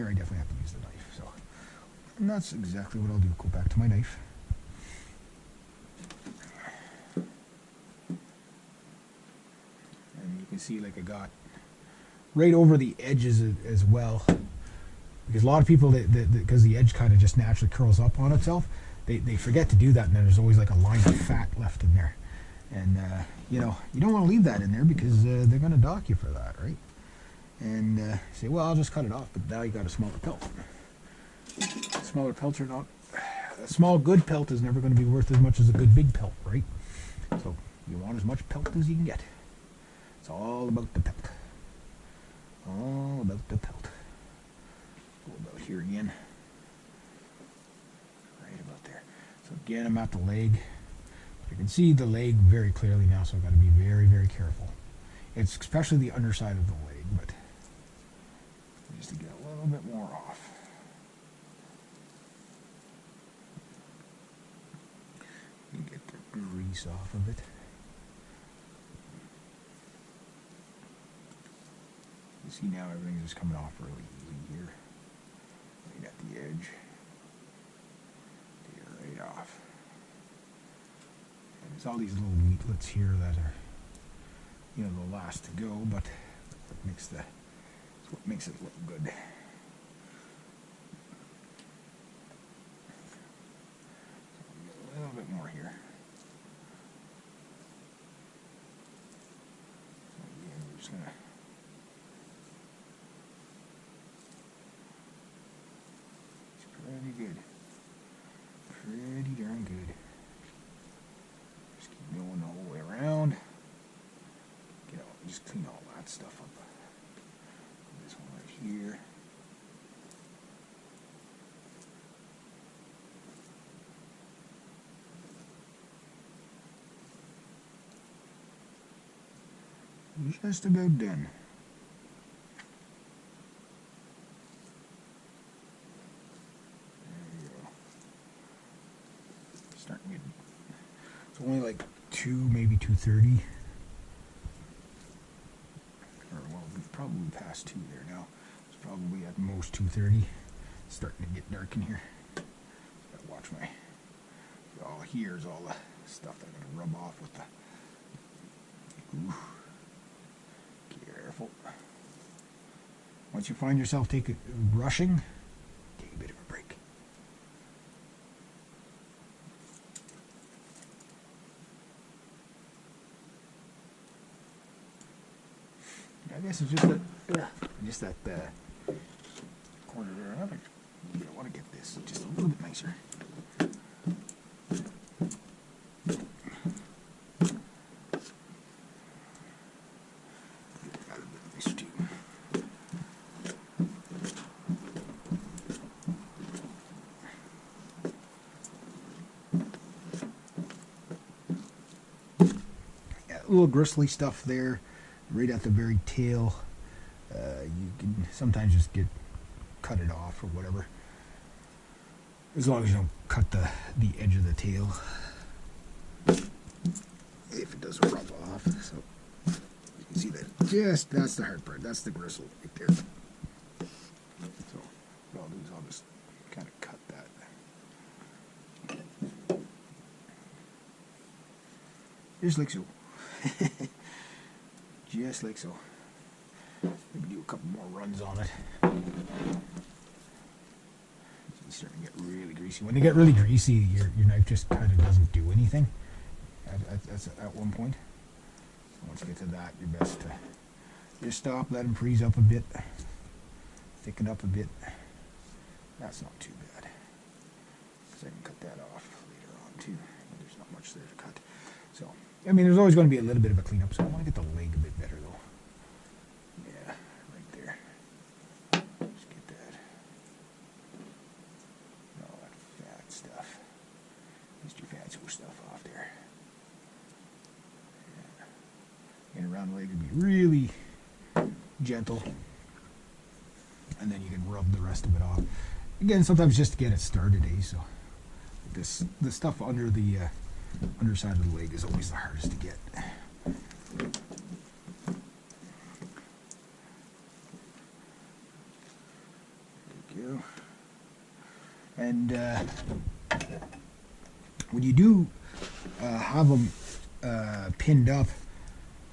here I definitely have to use the knife. So, and that's exactly what I'll do. Go back to my knife. And you can see like I got right over the edges as well. Because a lot of people, because the edge kind of just naturally curls up on itself, they forget to do that, and then there's always like a line of fat left in there. And, you know, you don't want to leave that in there because they're going to dock you for that, right? And say, well, I'll just cut it off, but now you got a smaller pelt. Smaller pelts are not... A small good pelt is never going to be worth as much as a good big pelt, right? So you want as much pelt as you can get. It's all about the pelt. All about the pelt. Go about here again. Right about there. So again, I'm at the leg. You can see the leg very clearly now, so I've got to be very, very careful. It's especially the underside of the leg, but just to get a little bit more off. You get the grease off of it. You see now everything's just coming off really easy here. Right at the edge. Get it right off. And there's all these little meatlets here that are, you know, the last to go, but what makes it look good. So a little bit more here. So again, we're just gonna pretty good. Pretty darn good. Just keep going the whole way around. Just clean all that stuff up. This one right here. Just about done. Starting to get, it's only like 2, maybe 2:30. Or well, we've probably past 2 there now. It's probably at most 2:30. It's starting to get dark in here. Gotta watch my. All here's all the stuff that I'm gonna rub off with the. Ooh. Careful. Once you find yourself rushing, take a bit of a break. I guess it's just that corner there. I want to get this just a little bit nicer. Little gristly stuff there, right at the very tail. You can sometimes just cut it off or whatever, as long as you don't cut the edge of the tail. If it doesn't rub off, so you can see that. That's the hard part. That's the gristle right there. So what I'll do is I'll just kind of cut that, just like so. Just like so. Maybe do a couple more runs on it. So it's starting to get really greasy. When they get really greasy, your knife just kind of doesn't do anything at one point. So once you get to that, you're best to just stop, let them freeze up a bit, thicken up a bit. That's not too bad. Because I can cut that off later on too. There's not much there to cut. So, I mean, there's always going to be a little bit of a cleanup, so I want to get the leg a bit better, though. Yeah, right there. Just get that. All that fat stuff. Mr. Fatso stuff off there. Yeah. And around the leg would be really gentle. And then you can rub the rest of it off. Again, sometimes just to get it started, so the stuff under the underside of the leg is always the hardest to get. we go. And when you do have them pinned up,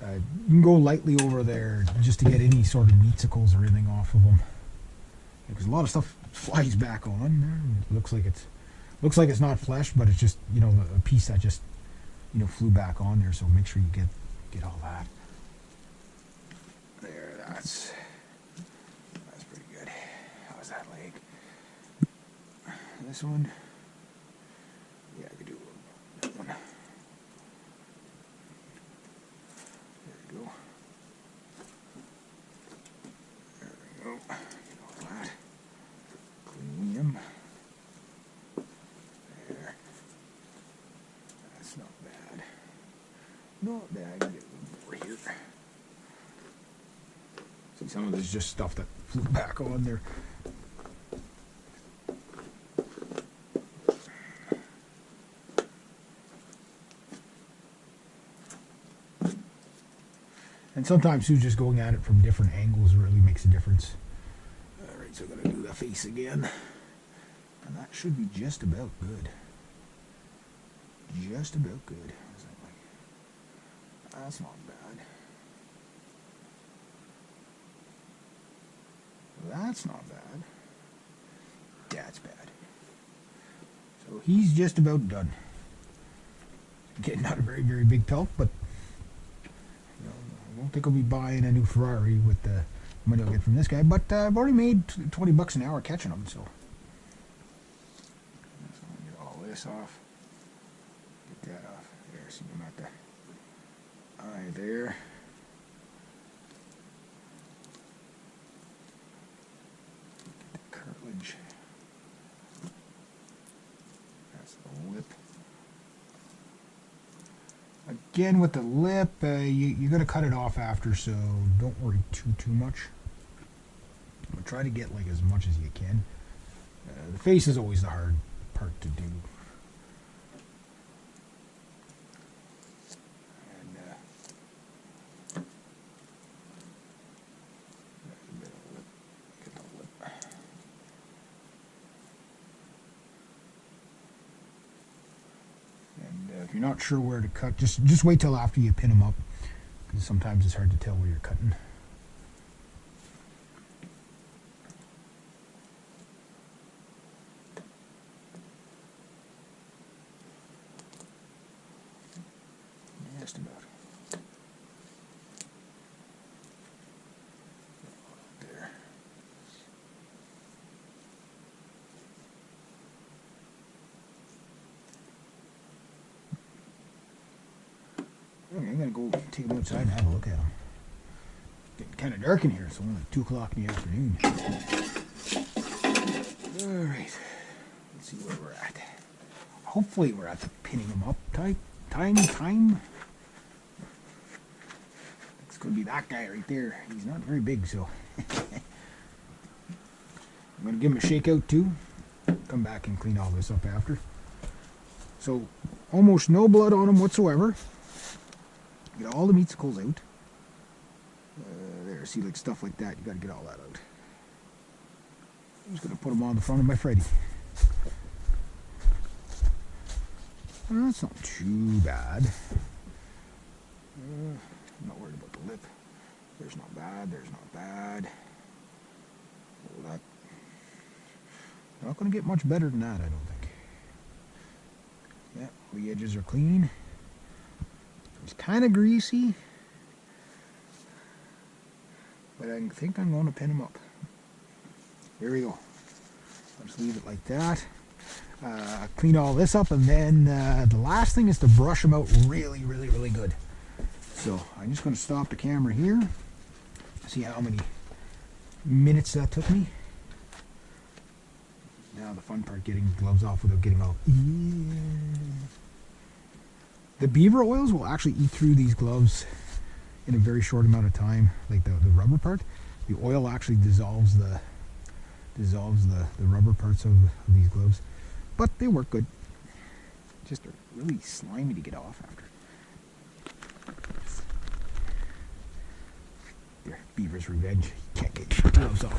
you can go lightly over there just to get any sort of meatsicles or anything off of them. Because a lot of stuff flies back on there. It looks like it's not flesh, but it's just, you know, a piece that just, you know, flew back on there. So make sure you get all that. There, that's pretty good. How's that leg? This one, yeah, I could do that one. There we go. There we go. Get all that. Clean them. There. That's not bad. Not bad. Get a little more here. See, some of this is just stuff that flew back on there. And sometimes too, just going at it from different angles really makes a difference. Alright, so I'm going to do the face again. And that should be just about good. Just about good. How's that like? That's not bad. That's not bad. That's bad. So he's just about done. Getting not a very, very big pelt, but you know, I don't think I'll be buying a new Ferrari with the money I'll get from this guy. But I've already made $20 an hour catching them, so. Get all this off. Get that off. There, see I'm at the eye there. Cartilage. That's the lip. Again, with the lip, you're going to cut it off after, so don't worry too much. But try to get like as much as you can. The face is always the hard part to do. If you're not sure where to cut, just wait till after you pin them up, because sometimes it's hard to tell where you're cutting. Just about. There. Okay, I'm going to go take them outside and have a look at them. Getting kind of dark in here. It's only like 2 o'clock in the afternoon. Alright. Let's see where we're at. Hopefully we're at the pinning them up time. It's going to be that guy right there. He's not very big, so. I'm going to give him a shake out too. Come back and clean all this up after. So, almost no blood on him whatsoever. Get all the meatsicles out. There, see, like stuff like that, you got to get all that out. I'm just going to put them on the front of my Freddy. Well, that's not too bad. I'm not worried about the lip. There's not bad, there's not bad. Oh, that. Not going to get much better than that, I don't think. Yeah, the edges are clean. It's kind of greasy, but I think I'm going to pin them up. There we go. Let's leave it like that. Clean all this up, and then the last thing is to brush them out really, really, really good. So I'm just going to stop the camera here. See how many minutes that took me. Now the fun part, getting gloves off without getting all. The Beaver oils will actually eat through these gloves in a very short amount of time, like the rubber part. The oil actually dissolves the rubber parts of these gloves, but they work good. Just really slimy to get off after. There, Beaver's revenge. You can't get your gloves off.